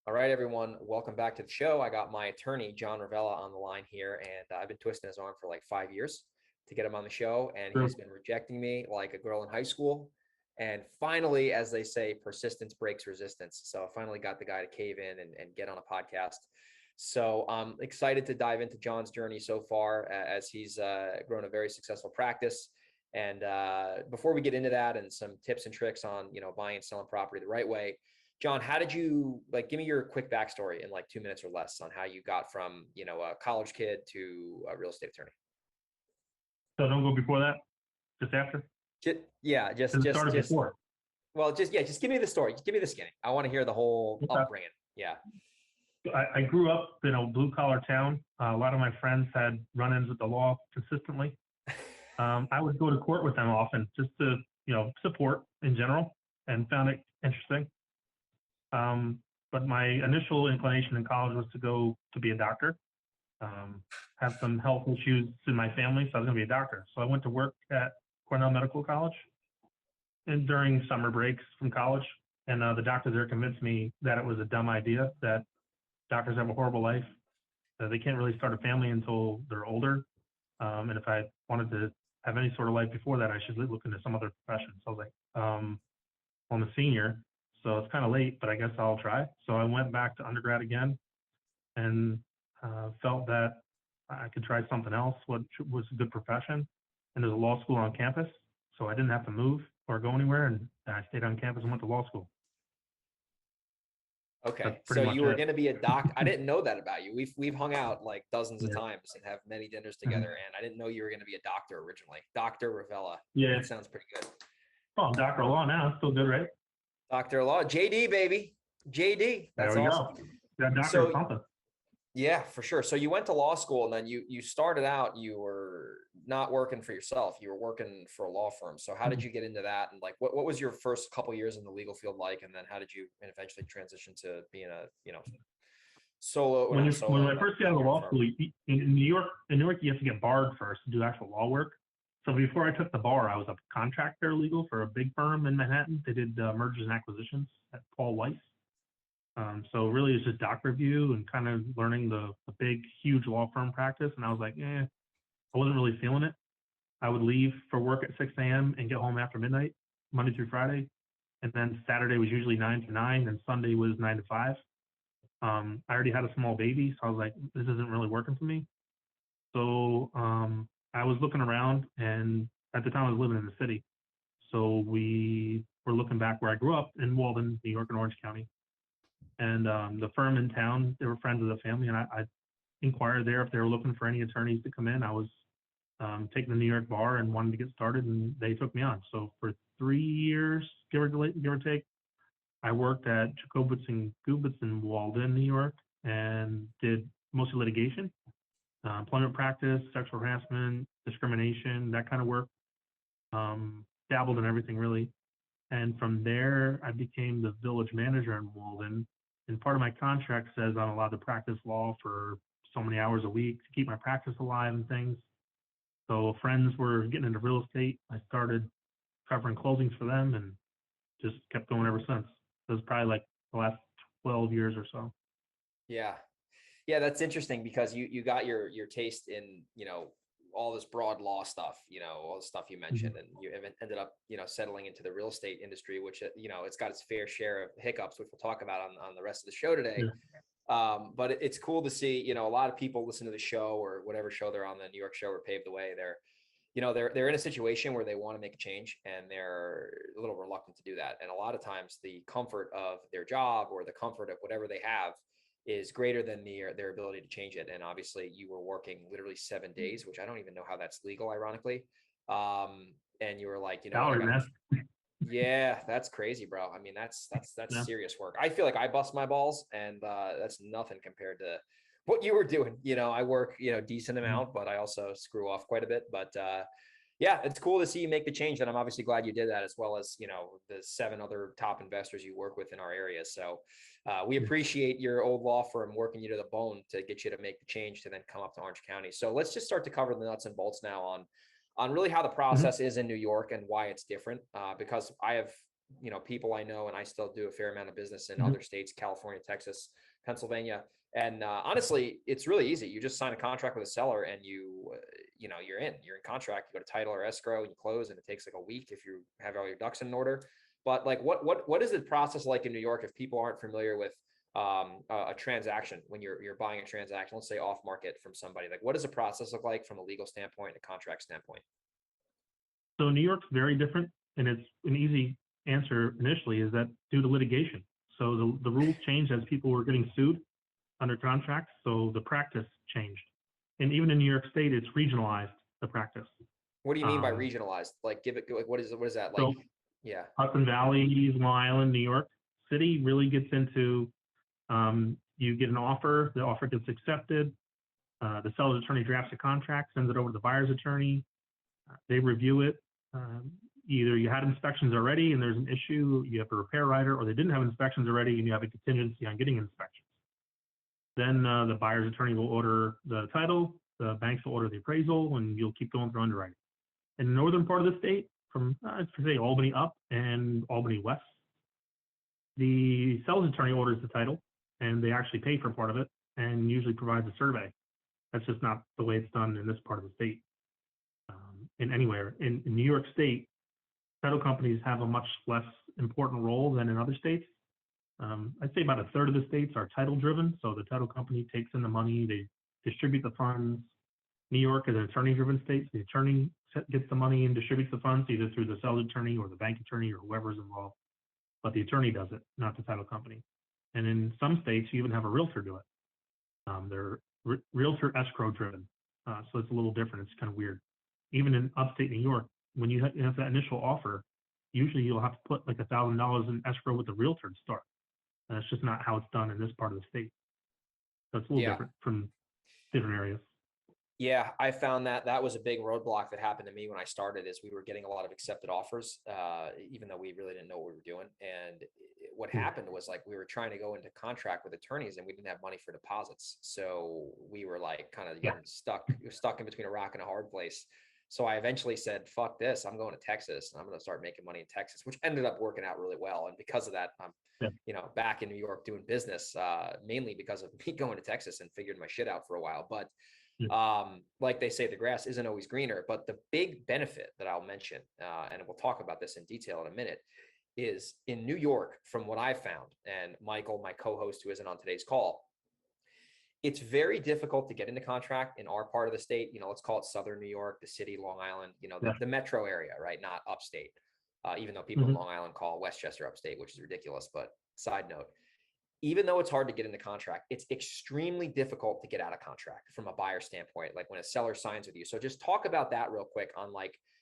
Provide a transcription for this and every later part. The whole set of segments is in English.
All right, everyone, welcome back to the show. I got my attorney, John Revella, on the line here, and I've been twisting his arm for like 5 years to get him on the show, and Sure. he's been rejecting me like a girl in high school. And finally, as they say, persistence breaks resistance. So I finally got the guy to cave in and get on a podcast. So I'm excited to dive into John's journey so far as he's grown a very successful practice. And before we get into that and some tips and tricks on, buying and selling property the right way, John, how did you give me your quick backstory in like 2 minutes or less on how you got from, a college kid to a real estate attorney? So don't go before that, just after? Yeah, Because it started before. Well, just give me the story. Just give me the skinny. I want to hear the whole Okay. upbringing. Yeah. I grew up in a blue-collar town. A lot of my friends had run-ins with the law consistently. I would go to court with them often just to, support in general, and found it interesting. But my initial inclination in college was to go to be a doctor. Have some health issues in my family, so I was going to be a doctor. So I went to work at Cornell Medical College and during summer breaks from college. And the doctors there convinced me that it was a dumb idea, that doctors have a horrible life. They can't really start a family until they're older. And if I wanted to have any sort of life before that, I should look into some other profession. So I was like, I'm a senior, so it's kind of late, but I guess I'll try. So I went back to undergrad again and felt that I could try something else, what was a good profession. And there's a law school on campus, so I didn't have to move or go anywhere, and I stayed on campus and went to law school. Okay, so you were going to be a doc. I didn't know that about you. We've hung out like dozens of times and have many dinners together, and I didn't know you were going to be a doctor originally. Dr. Revella. Yeah. That sounds pretty good. Well, I'm Dr. Law now. It's still good, right? Dr. Law. JD, baby. JD. That's there we awesome. Go. That doctor or something. Yeah, for sure. So you went to law school, and then you started out, you were not working for yourself. You were working for a law firm. So how did you get into that? And like, what was your first couple years in the legal field like? And then how did you eventually transition to being a, solo? When I first got out of law school, in New York, you have to get barred first to do actual law work. So before I took the bar, I was a contract paralegal for a big firm in Manhattan. They did mergers and acquisitions at Paul Weiss. So really it's just doc review and kind of learning the big, huge law firm practice. And I was like, I wasn't really feeling it. I would leave for work at 6 a.m. and get home after midnight, Monday through Friday. And then Saturday was usually 9 to 9 and Sunday was 9 to 5. I already had a small baby, so I was like, this isn't really working for me. So I was looking around, and at the time I was living in the city. So we were looking back where I grew up in Walden, New York, and Orange County. And the firm in town, they were friends of the family, and I inquired there if they were looking for any attorneys to come in. I was taking the New York bar and wanted to get started, and they took me on. So for 3 years, give or take, I worked at Jacobitz and Gubitz in Walden, New York, and did mostly litigation, employment practice, sexual harassment, discrimination, that kind of work. Dabbled in everything really. And from there, I became the village manager in Walden. And part of my contract says I'm allowed to practice law for so many hours a week to keep my practice alive and things. So friends were getting into real estate. I started covering closings for them and just kept going ever since. It was probably like the last 12 years or so. Yeah. Yeah, that's interesting because you got your taste in, all this broad law stuff, all the stuff you mentioned, and you ended up, settling into the real estate industry, which, it's got its fair share of hiccups, which we'll talk about on the rest of the show today. Yeah. But it's cool to see, a lot of people listen to the show or whatever show they're on, the New York show or Pave the Way. They're in a situation where they want to make a change and they're a little reluctant to do that. And a lot of times the comfort of their job or the comfort of whatever they have is greater than their ability to change it. And obviously you were working literally 7 days, which I don't even know how that's legal, ironically. And you were like, yeah, that's crazy, bro. I mean, that's Yeah. serious work. I feel like I bust my balls and that's nothing compared to what you were doing. I work, decent amount, but I also screw off quite a bit. But yeah, it's cool to see you make the change. And I'm obviously glad you did that, as well as, the 7 other top investors you work with in our area. So we appreciate your old law firm working you to the bone to get you to make the change to then come up to Orange County. So let's just start to cover the nuts and bolts now on really how the process is in New York and why it's different. Because I have people I know, and I still do a fair amount of business in other states, California, Texas, Pennsylvania. And honestly, it's really easy. You just sign a contract with a seller and you're in contract. You go to title or escrow and you close, and it takes like a week if you have all your ducks in order. But like, what is the process like in New York if people aren't familiar with a transaction when you're buying a transaction, let's say off market from somebody? Like, what does the process look like from a legal standpoint, a contract standpoint? So New York's very different, and it's an easy answer initially is that due to litigation. So the rules changed as people were getting sued under contracts, so the practice changed. And even in New York State, it's regionalized, the practice. What do you mean by regionalized? Like, what is that like? So yeah. Hudson Valley, Long Island, New York City really gets into, you get an offer, the offer gets accepted, the seller's attorney drafts a contract, sends it over to the buyer's attorney, they review it. Either you had inspections already and there's an issue, you have a repair rider, or they didn't have inspections already and you have a contingency on getting inspections. Then the buyer's attorney will order the title, the banks will order the appraisal, and you'll keep going through underwriting. In the northern part of the state, from I'd say Albany up and Albany west, the seller's attorney orders the title, and they actually pay for part of it and usually provides a survey. That's just not the way it's done in this part of the state. And anywhere in New York State, title companies have a much less important role than in other states. I'd say about a third of the states are title driven. So the title company takes in the money, they distribute the funds. New York is an attorney driven state. So the attorney gets the money and distributes the funds either through the seller's attorney or the bank attorney or whoever's involved. But the attorney does it, not the title company. And in some states, you even have a realtor do it. They're realtor escrow driven. So it's a little different. It's kind of weird. Even in upstate New York, when you have that initial offer, usually you'll have to put like $1,000 in escrow with the realtor to start. And that's just not how it's done in this part of the state. So it's a little different from different areas. Yeah, I found that was a big roadblock that happened to me when I started. Is we were getting a lot of accepted offers, even though we really didn't know what we were doing. And what happened was like we were trying to go into contract with attorneys, and we didn't have money for deposits. So we were like kind of stuck in between a rock and a hard place. So I eventually said, fuck this, I'm going to Texas and I'm going to start making money in Texas, which ended up working out really well. And because of that, I'm, back in New York doing business, mainly because of me going to Texas and figured my shit out for a while. But like they say, the grass isn't always greener. But the big benefit that I'll mention, and we'll talk about this in detail in a minute, is in New York, from what I found, and Michael, my co-host who isn't on today's call, it's very difficult to get into contract in our part of the state. Let's call it Southern New York, the city, Long Island, the metro area, right? Not upstate, even though people in Long Island call Westchester upstate, which is ridiculous. But side note, even though it's hard to get into contract, it's extremely difficult to get out of contract from a buyer standpoint, like when a seller signs with you. So just talk about that real quick on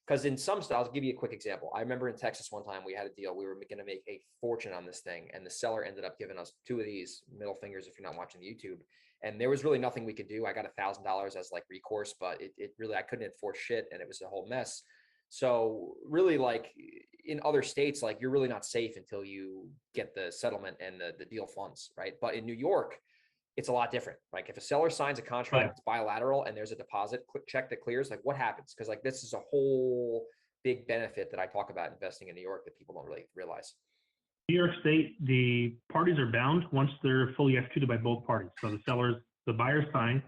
because in some styles, I'll give you a quick example. I remember in Texas one time we had a deal. We were going to make a fortune on this thing, and the seller ended up giving us 2 of these middle fingers if you're not watching the YouTube. And there was really nothing we could do. I got $1,000 as like recourse, but it really, I couldn't enforce shit, and it was a whole mess. So really, like in other states, like you're really not safe until you get the settlement and the deal funds, right? But in New York, it's a lot different. Like if a seller signs a contract, it's bilateral, and there's a deposit check that clears, like what happens? Because like this is a whole big benefit that I talk about investing in New York that people don't really realize. New York State, the parties are bound once they're fully executed by both parties. So the buyers sign,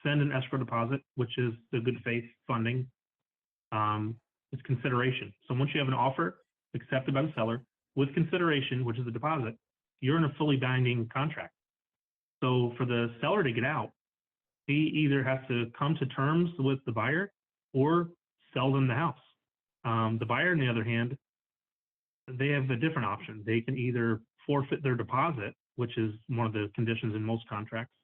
send an escrow deposit, which is the good faith funding. It's consideration. So once you have an offer accepted by the seller with consideration, which is the deposit, you're in a fully binding contract. So for the seller to get out, he either has to come to terms with the buyer or sell them the house. The buyer, on the other hand, they have a different option. They can either forfeit their deposit, which is one of the conditions in most contracts,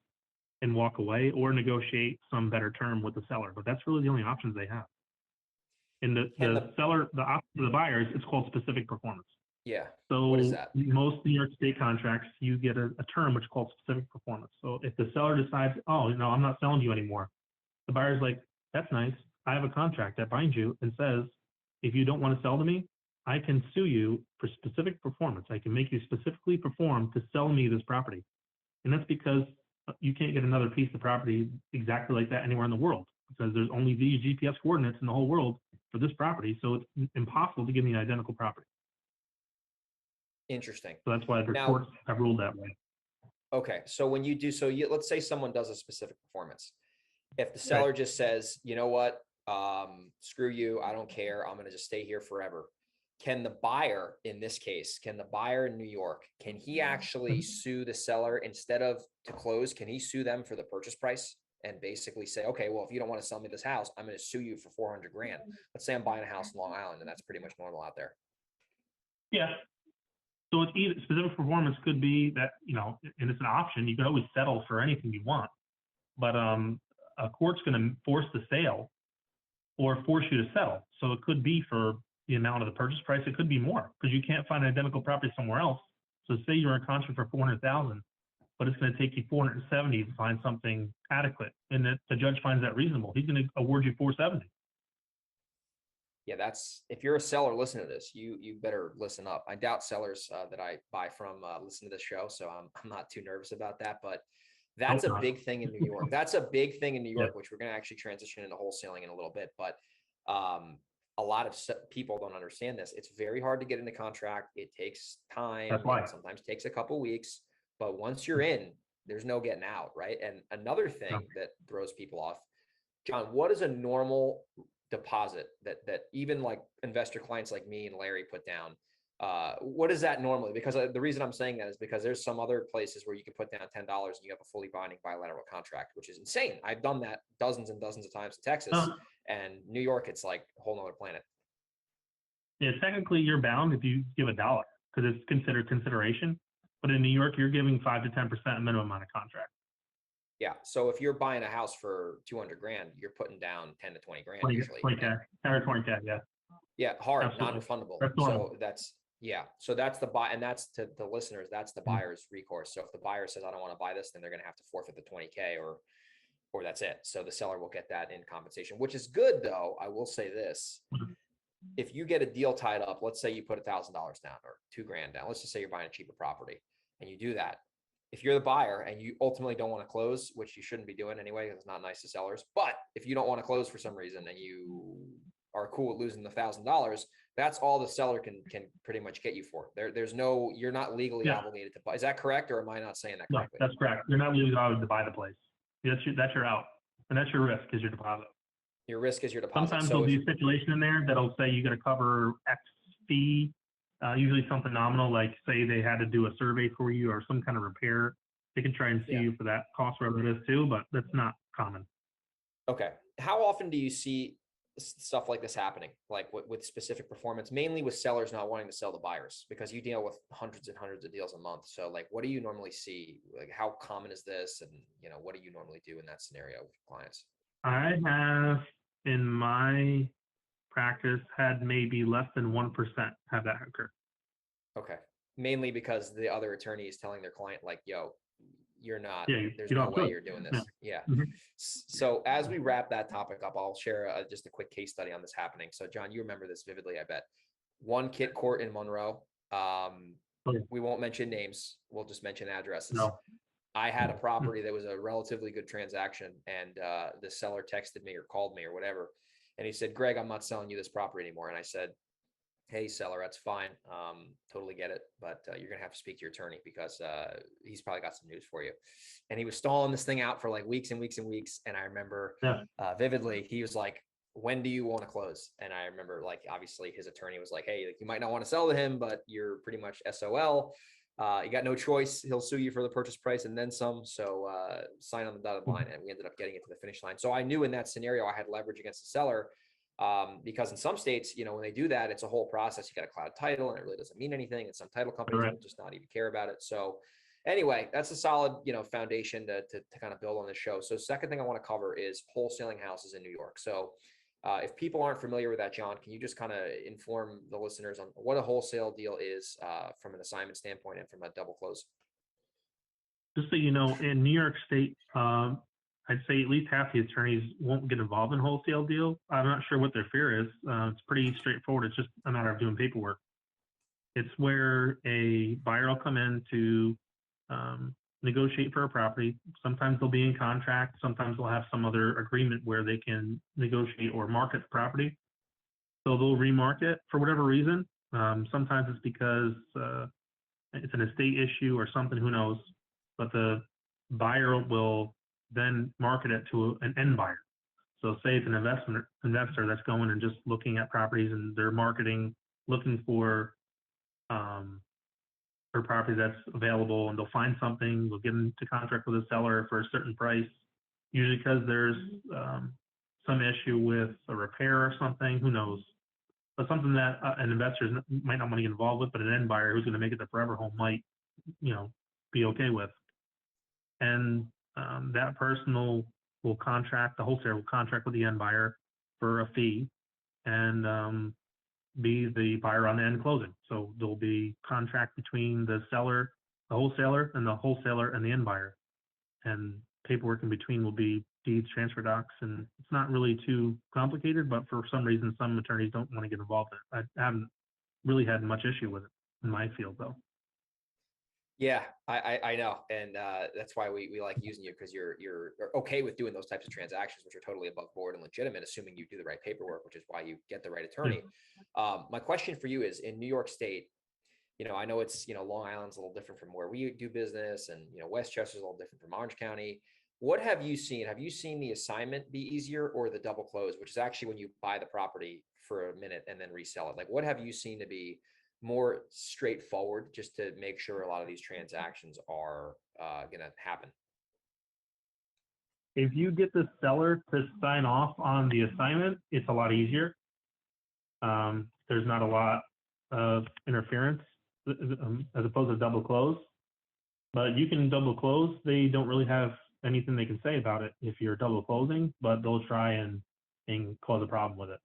and walk away, or negotiate some better term with the seller. But that's really the only options they have. And the seller, the option for the buyers, it's called specific performance. Yeah. So what is that? Most New York State contracts, you get a term which is called specific performance. So if the seller decides, oh, no, I'm not selling to you anymore, the buyer's like, that's nice. I have a contract that binds you and says, if you don't want to sell to me, I can sue you for specific performance. I can make you specifically perform to sell me this property. And that's because you can't get another piece of property exactly like that anywhere in the world, because there's only these GPS coordinates in the whole world for this property. So it's impossible to give me an identical property. Interesting. So that's why the Now, courts have ruled that way. okay. So when you do, let's say someone does a specific performance. If the Right. seller just says, you know what, screw you, I don't care, I'm going to just stay here forever. Can the buyer, in this case, can the buyer in New York, can he actually sue the seller instead of to close? Can he sue them for the purchase price and basically say, okay, well, if you don't want to sell me this house, I'm going to sue you for 400 grand. Let's say I'm buying a house in Long Island, and that's pretty much normal out there. Yeah. So it's either specific performance could be that, and it's an option. You can always settle for anything you want, but a court's going to force the sale or force you to settle. So it could be for the amount of the purchase price. It could be more because you can't find an identical property somewhere else. So say you're in contract for 400,000, but it's going to take you 470 to find something adequate, and that the judge finds that reasonable. He's going to award you 470. Yeah, if you're a seller, listen to this. You better listen up. I doubt sellers that I buy from listen to this show, so I'm not too nervous about that. But that's a big thing in New York. That's a big thing in New York, which we're going to actually transition into wholesaling in a little bit. But a lot of people don't understand this. It's very hard to get into contract. It takes time. That's why. It sometimes takes a couple weeks. But once you're in, there's no getting out, right? And another thing that throws people off, John, what is a normal deposit that even like investor clients like me and Larry put down? What is that normally? Because the reason I'm saying that is because there's some other places where you can put down $10 and you have a fully binding bilateral contract, which is insane. I've done that dozens and dozens of times in Texas, and New York, it's like a whole nother planet. Yeah, technically you're bound if you give $1 because it's considered consideration. But in New York, you're giving 5 to 10% minimum on a contract. Yeah. So if you're buying a house for 200 grand, you're putting down 10 to 20 grand 20, usually. 20K, 10 or 20K, yeah. Yeah, hard, Absolutely. non-refundable. That's normal. So that's the buy, and that's to the listeners, that's the buyer's recourse. So if the buyer says, I don't want to buy this, then they're going to have to forfeit the 20K or that's it. So the seller will get that in compensation, which is good though. I will say this. If you get a deal tied up, let's say you put $1,000 down or $2,000 down, let's just say you're buying a cheaper property and you do that. If you're the buyer and you ultimately don't want to close, which you shouldn't be doing anyway, because it's not nice to sellers, but if you don't want to close for some reason and you are cool with losing the $1,000, that's all the seller can pretty much get you for. You're not legally obligated to buy. Is that correct? Or am I not saying that correctly? No, that's correct. You're not legally obligated to buy the place. That's your out. And that's your risk is your deposit. Your risk is your deposit. Sometimes there'll be a stipulation in there that'll say you got to cover X fee, usually something nominal, like say they had to do a survey for you or some kind of repair. They can try and sue you for that cost, whatever it is too, but that's not common. Okay. How often do you see stuff like this happening, like with specific performance, mainly with sellers not wanting to sell to buyers, because you deal with hundreds and hundreds of deals a month? So like, what do you normally see? Like, how common is this? And what do you normally do in that scenario with clients? I have in my practice had maybe less than 1% have that occur. Okay. Mainly because the other attorney is telling their client like, yo, you're not, there's you no way you're doing this. Yeah. So as we wrap that topic up, I'll share just a quick case study on this happening. So John, you remember this vividly, I bet. One Kit Court in Monroe. We won't mention names. We'll just mention addresses. No. I had a property that was a relatively good transaction, and the seller texted me or called me or whatever. And he said, Greg, I'm not selling you this property anymore. And I said, hey, seller, that's fine. Totally get it. But you're going to have to speak to your attorney because he's probably got some news for you. And he was stalling this thing out for like weeks and weeks and weeks. And I remember vividly, he was like, when do you want to close? And I remember like, obviously his attorney was like, hey, like, you might not want to sell to him, but you're pretty much SOL. You got no choice. He'll sue you for the purchase price and then some. So sign on the dotted line. And we ended up getting it to the finish line. So I knew in that scenario, I had leverage against the seller. Because in some states, when they do that, it's a whole process. You got a cloud title and it really doesn't mean anything. And some title companies will just not even care about it. So anyway, that's a solid, foundation to kind of build on the show. So second thing I want to cover is wholesaling houses in New York. So if people aren't familiar with that, John, can you just kind of inform the listeners on what a wholesale deal is from an assignment standpoint and from a double close? Just so you know, in New York State, I'd say at least half the attorneys won't get involved in wholesale deal. I'm not sure what their fear is. It's pretty straightforward. It's just a matter of doing paperwork. It's where a buyer will come in to negotiate for a property. Sometimes they'll be in contract. Sometimes they'll have some other agreement where they can negotiate or market the property. So they'll remarket for whatever reason. Sometimes it's because it's an estate issue or something, who knows, but the buyer will then market it to an end buyer. So say it's an investor that's going and just looking at properties and they're marketing, looking for property that's available, and they'll find something, they'll get into contract with a seller for a certain price, usually because there's some issue with a repair or something, who knows. But something that an investor might not want to get involved with, but an end buyer who's going to make it the forever home might, be okay with. And that person will contract, the wholesaler will contract with the end buyer for a fee and be the buyer on the end closing. So there'll be contract between the seller, the wholesaler and the end buyer. And paperwork in between will be deeds, transfer docs, and it's not really too complicated, but for some reason, some attorneys don't want to get involved in it. I haven't really had much issue with it in my field, though. Yeah, I know. And that's why we like using you, because you're okay with doing those types of transactions, which are totally above board and legitimate, assuming you do the right paperwork, which is why you get the right attorney. My question for you is, in New York State, I know it's, Long Island's a little different from where we do business, and, Westchester's a little different from Orange County. What have you seen? Have you seen the assignment be easier, or the double close, which is actually when you buy the property for a minute and then resell it? Like, what have you seen to be more straightforward, just to make sure a lot of these transactions are going to happen? If you get the seller to sign off on the assignment, it's a lot easier. There's not a lot of interference as opposed to double close. But you can double close. They don't really have anything they can say about it if you're double closing, but they'll try and cause a problem with it.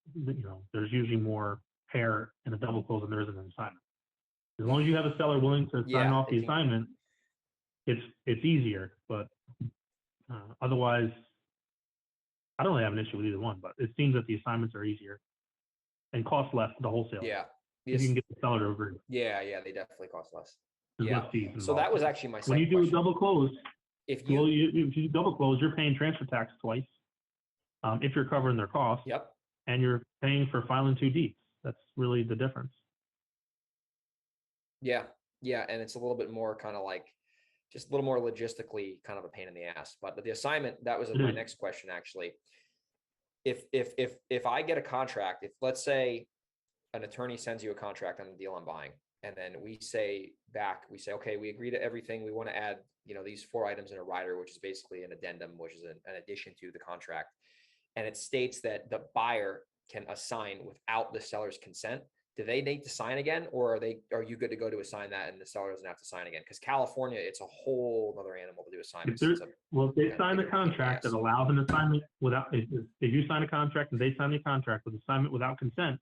There's usually more hair in a double close than there is in an assignment. As long as you have a seller willing to sign off the assignment, it's easier. But otherwise, I don't really have an issue with either one. But it seems that the assignments are easier and cost less to the wholesaler. Yeah, if you can get the seller to agree. Yeah, they definitely cost less. There's yeah. less fees involved. So that was actually my second when you do question. a double close. If you double close, you're paying transfer tax twice. If you're covering their costs. Yep. And you're paying for filing 2 deeds. That's really the difference. Yeah. And it's a little bit more kind of like, just a little more logistically kind of a pain in the ass. But the assignment, that was my next question, actually. If I get a contract, if let's say an attorney sends you a contract on the deal I'm buying, and then we say, okay, we agree to everything. We want to add, these 4 items in a rider, which is basically an addendum, which is an addition to the contract. And it states that the buyer can assign without the seller's consent. Do they need to sign again, or are you good to go to assign that and the seller doesn't have to sign again? Because California, it's a whole other animal to do assignments. If they sign a contract that allows an assignment without, if you sign a contract and they sign the contract with assignment without consent,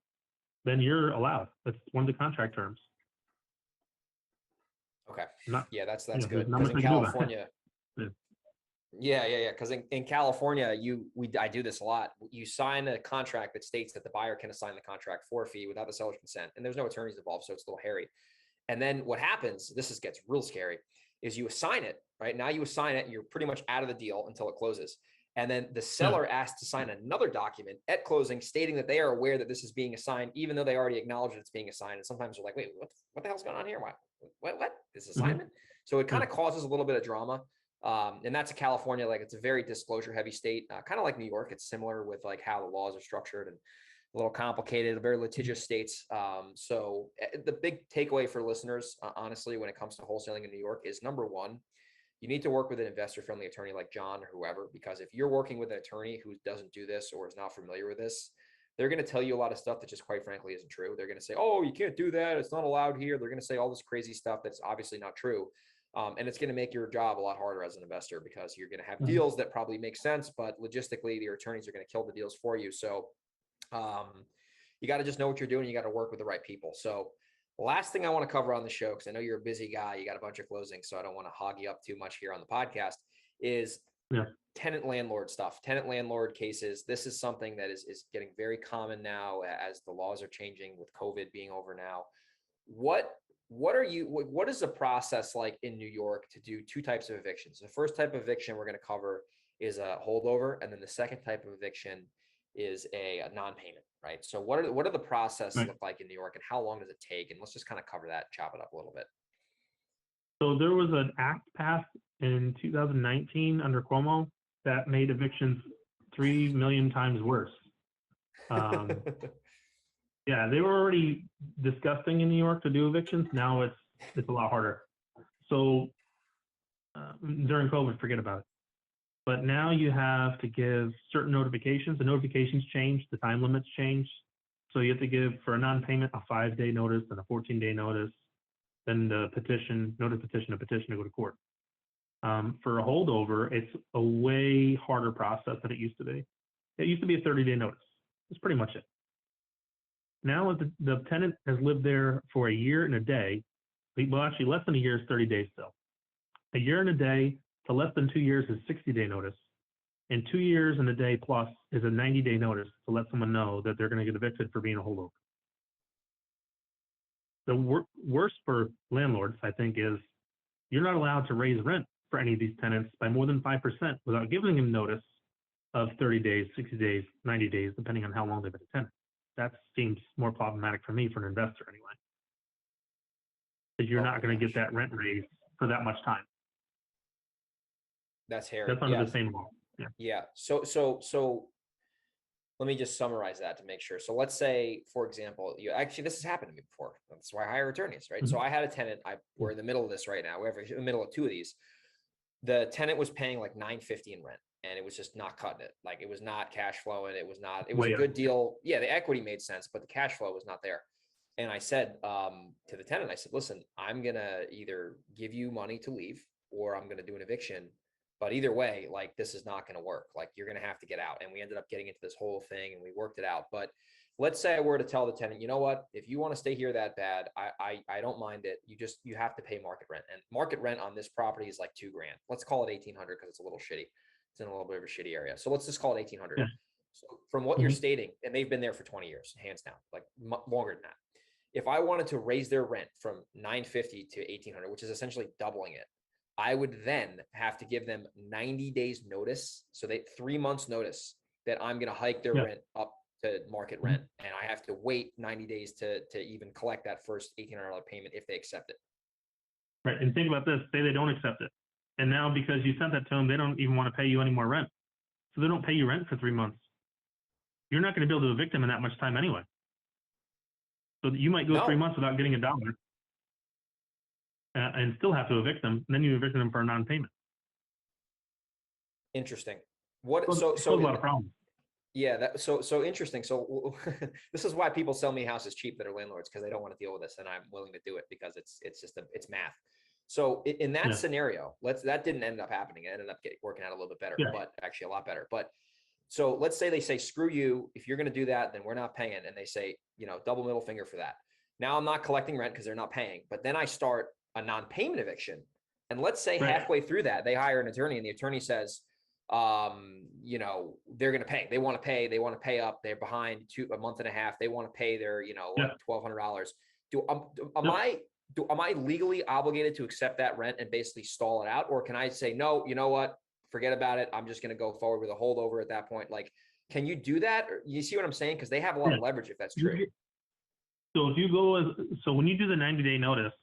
then you're allowed. That's one of the contract terms. Okay. That's good. Because in California, because in California, I do this a lot. You sign a contract that states that the buyer can assign the contract for a fee without the seller's consent, and there's no attorneys involved, so it's a little hairy. And then what happens, gets real scary, is you assign it, right? Now you assign it, and you're pretty much out of the deal until it closes. And then the seller asks to sign another document at closing stating that they are aware that this is being assigned, even though they already acknowledge that it's being assigned. And sometimes they're like, wait, what the hell's going on here? What? This assignment? So it kind of causes a little bit of drama. And that's California. Like, it's a very disclosure heavy state, kind of like New York. It's similar with like how the laws are structured and a little complicated, very litigious states. So the big takeaway for listeners, honestly, when it comes to wholesaling in New York is, number one, you need to work with an investor-friendly attorney like John or whoever, because if you're working with an attorney who doesn't do this or is not familiar with this, they're going to tell you a lot of stuff that just quite frankly isn't true. They're going to say, oh, you can't do that. It's not allowed here. They're going to say all this crazy stuff that's obviously not true. And it's going to make your job a lot harder as an investor, because you're going to have deals that probably make sense, but logistically, your attorneys are going to kill the deals for you. So you got to just know what you're doing. You got to work with the right people. So last thing I want to cover on the show, because I know you're a busy guy, you got a bunch of closings, so I don't want to hog you up too much here on the podcast, is tenant landlord stuff, tenant landlord cases. This is something that is getting very common now as the laws are changing, with COVID being over now. What is the process like in New York to do 2 types of evictions? The first type of eviction we're going to cover is a holdover, and then the second type of eviction is a non-payment, right? So what are the processes look like in New York, and how long does it take? And let's just kind of cover that, chop it up a little bit. So there was an act passed in 2019 under Cuomo that made evictions 3 million times worse. Um, yeah, they were already disgusting in New York to do evictions. Now it's a lot harder. So during COVID, forget about it. But now you have to give certain notifications. The notifications change, the time limits change. So you have to give for a non-payment a 5-day notice and a 14-day notice. Then the petition to go to court. For a holdover, it's a way harder process than it used to be. It used to be a 30-day notice. That's pretty much it. Now the tenant has lived there for a year and a day, well, actually less than a year is 30 days still. A year and a day to less than 2 years is 60-day notice. And 2 years and a day plus is a 90-day notice to let someone know that they're going to get evicted for being a holdover. The worst for landlords, I think, is you're not allowed to raise rent for any of these tenants by more than 5% without giving them notice of 30 days, 60 days, 90 days, depending on how long they've been a tenant. That seems more problematic for me, for an investor anyway. Because you're not going to get that rent raised for that much time. That's hairy. That's under the same law. Yeah. So let me just summarize that to make sure. So let's say, for example, this has happened to me before. That's why I hire attorneys, right? Mm-hmm. So I had a tenant. We're in the middle of this right now. We're in the middle of 2 of these. The tenant was paying like $950 in rent, and it was just not cutting it. Like it was not cash flowing. It was a good deal. Yeah, the equity made sense, but the cash flow was not there. And I said to the tenant, I said, listen, I'm gonna either give you money to leave or I'm gonna do an eviction. But either way, like this is not going to work. Like you're going to have to get out. And we ended up getting into this whole thing and we worked it out. But let's say I were to tell the tenant, you know what, if you want to stay here that bad, I don't mind it. You have to pay market rent, and market rent on this property is like $2,000. Let's call it 1,800 because it's a little shitty. It's in a little bit of a shitty area. So let's just call it 1,800. Yeah. So from what you're stating, and they've been there for 20 years, hands down, like longer than that. If I wanted to raise their rent from $950 to $1,800, which is essentially doubling it, I would then have to give them 90 days notice. So 3 months notice that I'm going to hike their rent up to market rent. And I have to wait 90 days to even collect that first $1,800 payment if they accept it. Right. And think about this, say they don't accept it. And now because you sent that to them, they don't even want to pay you any more rent. So they don't pay you rent for 3 months. You're not going to be able to evict them in that much time anyway. So you might go 3 months without getting a dollar. And still have to evict them, and then you evict them for a non-payment. Interesting. So a lot of problems. Yeah, so interesting. So this is why people sell me houses cheap that are landlords, because they don't want to deal with this, and I'm willing to do it because it's math. So in that scenario, that didn't end up happening. It ended up working out a little bit better, but actually a lot better. But so let's say they say, screw you, if you're going to do that, then we're not paying, and they say, double middle finger for that. Now I'm not collecting rent because they're not paying, but then I start a non-payment eviction. And let's say halfway through that, they hire an attorney and the attorney says, they're going to pay. They want to pay up. They're behind a month and a half. They want to pay their, $1,200. Am I legally obligated to accept that rent and basically stall it out? Or can I say, no, you know what? Forget about it. I'm just going to go forward with a holdover at that point. Like, can you do that? Or, you see what I'm saying? Because they have a lot of leverage if that's true. So if you so when you do the 90-day notice,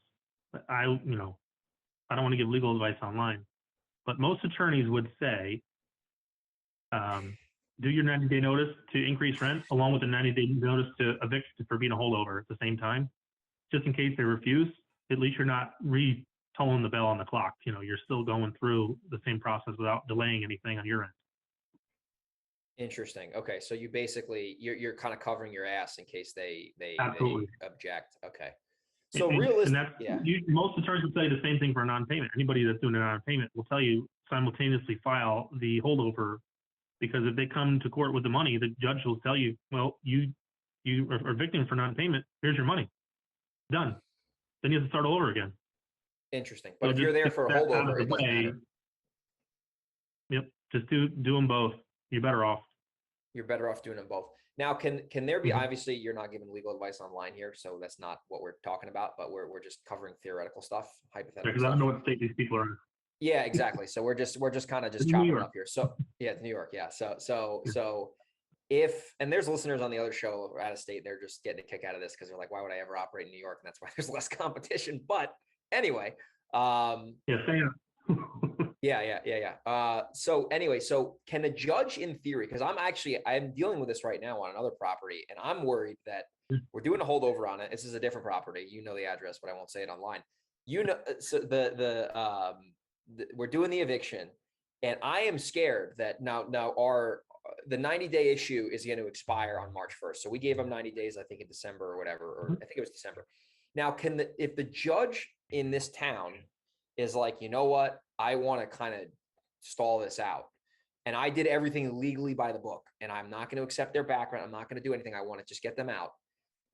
I don't want to give legal advice online, but most attorneys would say, do your 90-day notice to increase rent along with the 90-day notice to evict for being a holdover at the same time, just in case they refuse. At least you're not tolling the bell on the clock. You're still going through the same process without delaying anything on your end. Interesting. Okay, so you basically you're kind of covering your ass in case they object. Okay. So most attorneys will tell you the same thing for a non-payment. Anybody that's doing a non-payment will tell you simultaneously file the holdover, because if they come to court with the money, the judge will tell you, well, you are evicting for non-payment. Here's your money. Done. Then you have to start all over again. Interesting. But if you're there for a holdover, it doesn't matter. Yep. Just do them both. You're better off. You're better off doing them both. Now, can there be, obviously you're not giving legal advice online here, so that's not what we're talking about, but we're just covering theoretical stuff, hypothetical because I don't know what state these people are in. Yeah, exactly. So we're just kind of just chopping up here. So yeah, New York. Yeah. So if, and there's listeners on the other show or out of state, they're just getting a kick out of this because they're like, why would I ever operate in New York? And that's why there's less competition. But anyway, Yeah, Sam. So anyway, so can the judge in theory, because I'm dealing with this right now on another property, and I'm worried that we're doing a holdover on it. This is a different property. You know the address, but I won't say it online. So we're doing the eviction, and I am scared that now the 90-day issue is going to expire on March 1st. So we gave them 90 days, I think in December or whatever, or I think it was December. Now, if the judge in this town is like, you know what, I want to kind of stall this out, and I did everything legally by the book, and I'm not going to accept their background, I'm not going to do anything, I want to just get them out.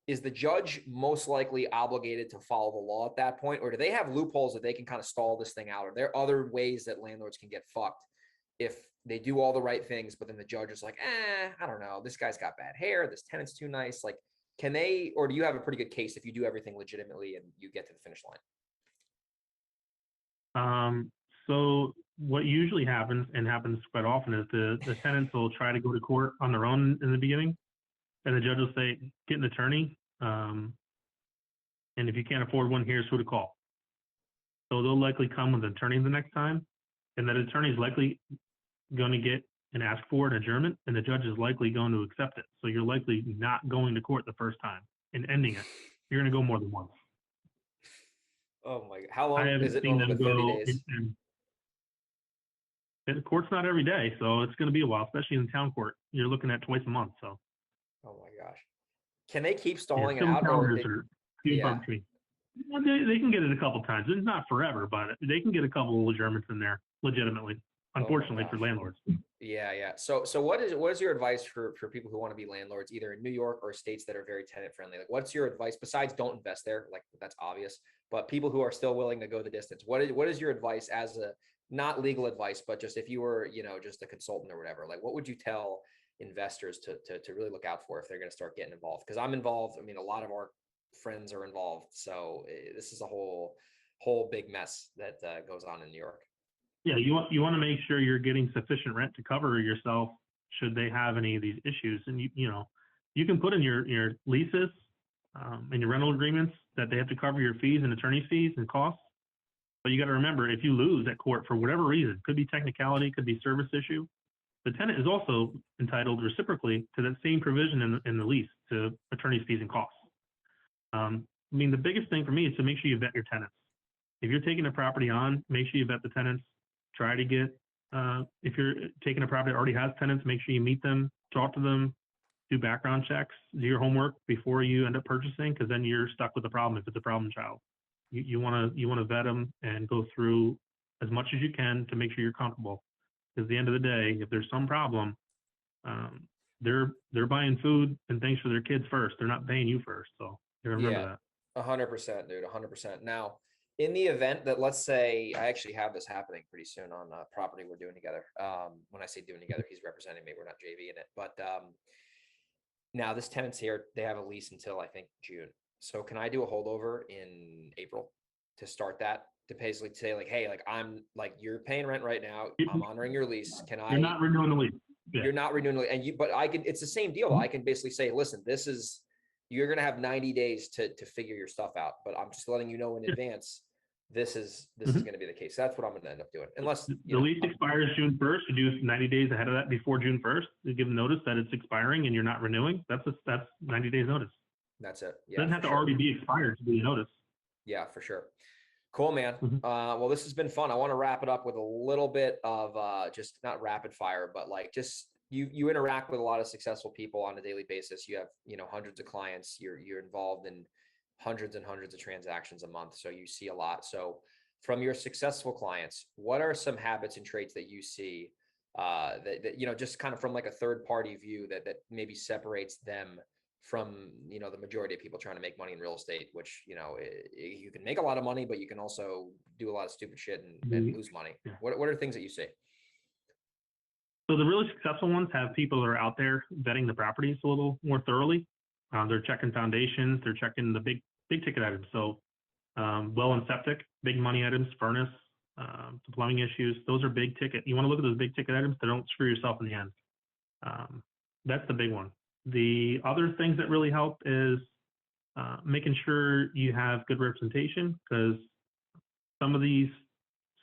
Is the judge most likely obligated to follow the law at that point? Or do they have loopholes that they can kind of stall this thing out? Or are there other ways that landlords can get fucked if they do all the right things, but then the judge is like, I don't know, this guy's got bad hair, this tenant's too nice. Like, can they, or do you have a pretty good case if you do everything legitimately and you get to the finish line? So what usually happens, and happens quite often, is the tenants will try to go to court on their own in the beginning, and the judge will say, get an attorney, and if you can't afford one, here's who to call. So they'll likely come with an attorney the next time, and that attorney is likely going to get and ask for an adjournment, and the judge is likely going to accept it. So you're likely not going to court the first time and ending it. You're going to go more than once. Oh my God. How long is it normally? 30 days? The court's not every day, so it's going to be a while, especially in town court. You're looking at twice a month. So. Oh my gosh. Can they keep stalling it out? They can get it a couple times. It's not forever, but they can get a couple of adjournments in there legitimately, unfortunately for landlords. Yeah. So what is your advice for people who want to be landlords, either in New York or states that are very tenant friendly? Like, what's your advice besides don't invest there? Like, that's obvious, but people who are still willing to go the distance, what is your advice as a, not legal advice, but just if you were, just a consultant or whatever, like what would you tell investors to really look out for if they're going to start getting involved? Because I'm involved. I mean, a lot of our friends are involved. So this is a whole big mess that goes on in New York. Yeah, you want to make sure you're getting sufficient rent to cover yourself should they have any of these issues. And you can put in your leases and your rental agreements that they have to cover your fees and attorney fees and costs. But you got to remember, if you lose at court for whatever reason, could be technicality, could be service issue, the tenant is also entitled reciprocally to that same provision in the lease to attorney's fees and costs. The biggest thing for me is to make sure you vet your tenants. If you're taking a property on, make sure you vet the tenants. Try to get, if you're taking a property that already has tenants, make sure you meet them, talk to them, do background checks, do your homework before you end up purchasing, because then you're stuck with the problem if it's a problem child. You want to vet them and go through as much as you can to make sure you're comfortable. Because at the end of the day, if there's some problem, they're buying food and things for their kids first. They're not paying you first. So you remember that. 100%, dude. 100%. Now, in the event that, let's say, I actually have this happening pretty soon on a property we're doing together. When I say doing together, he's representing me. We're not JV in it. But now this tenant's here. They have a lease until I think June. So can I do a holdover in April to start that? To basically say like, hey, like I'm like, you're paying rent right now. I'm honoring your lease. You're not renewing the lease. Yeah. You're not renewing the lease. But I can, it's the same deal. I can basically say, listen, you're going to have 90 days to figure your stuff out, but I'm just letting you know in advance, this is going to be the case. That's what I'm going to end up doing. Unless the lease expires June 1st, you do 90 days ahead of that before June 1st, you give notice that it's expiring and you're not renewing. That's 90 days notice. That's it. Yeah, it doesn't have to already be expired to be a notice. Yeah, for sure. Cool, man. Well, this has been fun. I want to wrap it up with a little bit of just not rapid fire, but like just you interact with a lot of successful people on a daily basis. You have, hundreds of clients. You're involved in hundreds and hundreds of transactions a month. So you see a lot. So from your successful clients, what are some habits and traits that you see that just kind of from like a third party view that maybe separates them from, the majority of people trying to make money in real estate, which, you can make a lot of money, but you can also do a lot of stupid shit and lose money. Yeah. What are things that you see? So the really successful ones have people that are out there vetting the properties a little more thoroughly. They're checking foundations. They're checking the big ticket items. So well and septic, big money items, furnace, the plumbing issues. Those are big ticket. You want to look at those big ticket items. They don't screw yourself in the end. That's the big one. The other things that really help is making sure you have good representation, because some of these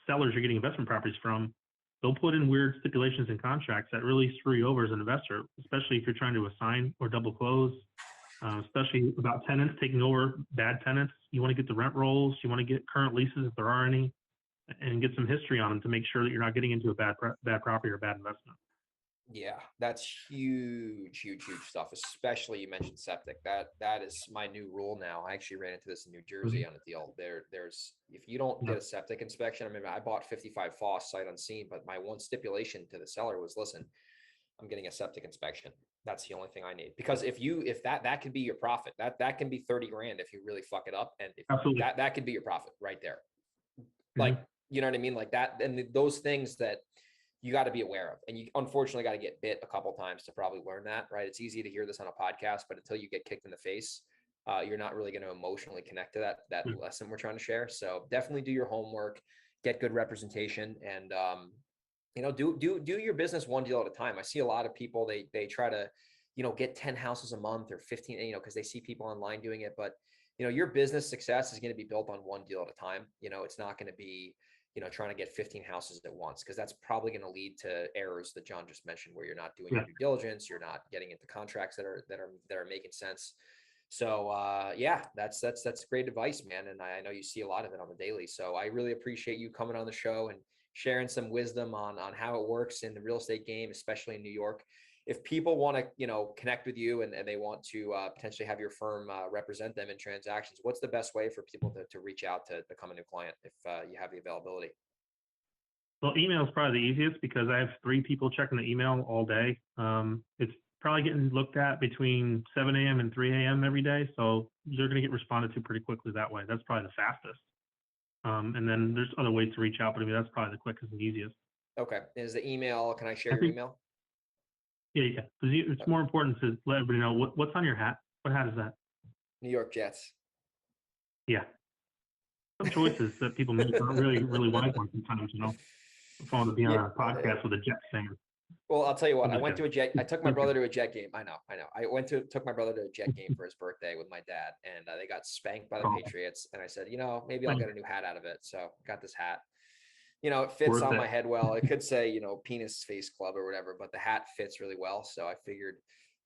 sellers you're getting investment properties from, they'll put in weird stipulations and contracts that really screw you over as an investor, especially if you're trying to assign or double close, especially about tenants taking over bad tenants. You want to get the rent rolls, you want to get current leases if there are any, and get some history on them to make sure that you're not getting into a bad property or bad investment. Yeah, that's huge, huge, huge stuff. Especially you mentioned septic. That is my new rule now. I actually ran into this in New Jersey on a deal. There's if you don't get a septic inspection, I mean, I bought 55 Foss sight unseen, but my one stipulation to the seller was, listen, I'm getting a septic inspection. That's the only thing I need. Because if that could be your profit, that can be 30 grand if you really fuck it up, and if that could be your profit right there. Like, you know what I mean? Like that, and those things that you got to be aware of. And you unfortunately got to get bit a couple times to probably learn that, right? It's easy to hear this on a podcast, but until you get kicked in the face, you're not really going to emotionally connect to that lesson we're trying to share. So definitely do your homework, get good representation, and do your business one deal at a time. I see a lot of people, they try to, get 10 houses a month or 15, because they see people online doing it. But, your business success is going to be built on one deal at a time. It's not going to be, trying to get 15 houses at once, because that's probably going to lead to errors that John just mentioned, where you're not doing your due diligence, you're not getting into contracts that are making sense. So that's great advice, man. And I know you see a lot of it on the daily. So I really appreciate you coming on the show and sharing some wisdom on how it works in the real estate game, especially in New York. If people want to, connect with you and they want to potentially have your firm represent them in transactions, what's the best way for people to reach out to become a new client if you have the availability? Well, email is probably the easiest because I have 3 people checking the email all day. It's probably getting looked at between 7 a.m. and 3 a.m. every day. So they're going to get responded to pretty quickly that way. That's probably the fastest. And then there's other ways to reach out, but I mean, that's probably the quickest and easiest. Okay. Is the email, can I share your email? Yeah. It's more important to let everybody know what's on your hat. What hat is that? New York Jets. Yeah. Some choices that people make aren't really wise ones sometimes, If I want to be on a podcast with a Jets fan. Well, I'll tell you what, I took my brother to a Jet game. I know. I took my brother to a Jet game for his birthday with my dad, and they got spanked by the Patriots. And I said, maybe I'll get a new hat out of it. So got this hat. It fits on my head well. It could say, Penis Face Club or whatever, but the hat fits really well. So I figured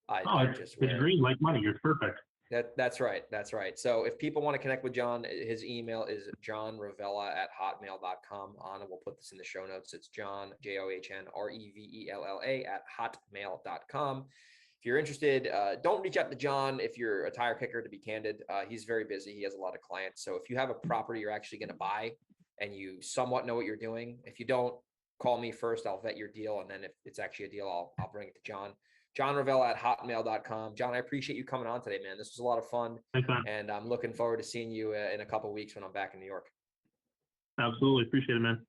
I'd just wear it. It's green like money. You're perfect. That's right. That's right. So if people want to connect with John, his email is johnrevella@hotmail.com. Anna will put this in the show notes. It's John, JOHNREVELLA @hotmail.com. If you're interested, don't reach out to John if you're a tire kicker, to be candid. He's very busy. He has a lot of clients. So if you have a property you're actually going to buy and you somewhat know what you're doing, if you don't, call me first. I'll vet your deal. And then if it's actually a deal, I'll bring it to John. JohnRevella@hotmail.com. John, I appreciate you coming on today, man. This was a lot of fun. Thanks, man. And I'm looking forward to seeing you in a couple of weeks when I'm back in New York. Absolutely. Appreciate it, man.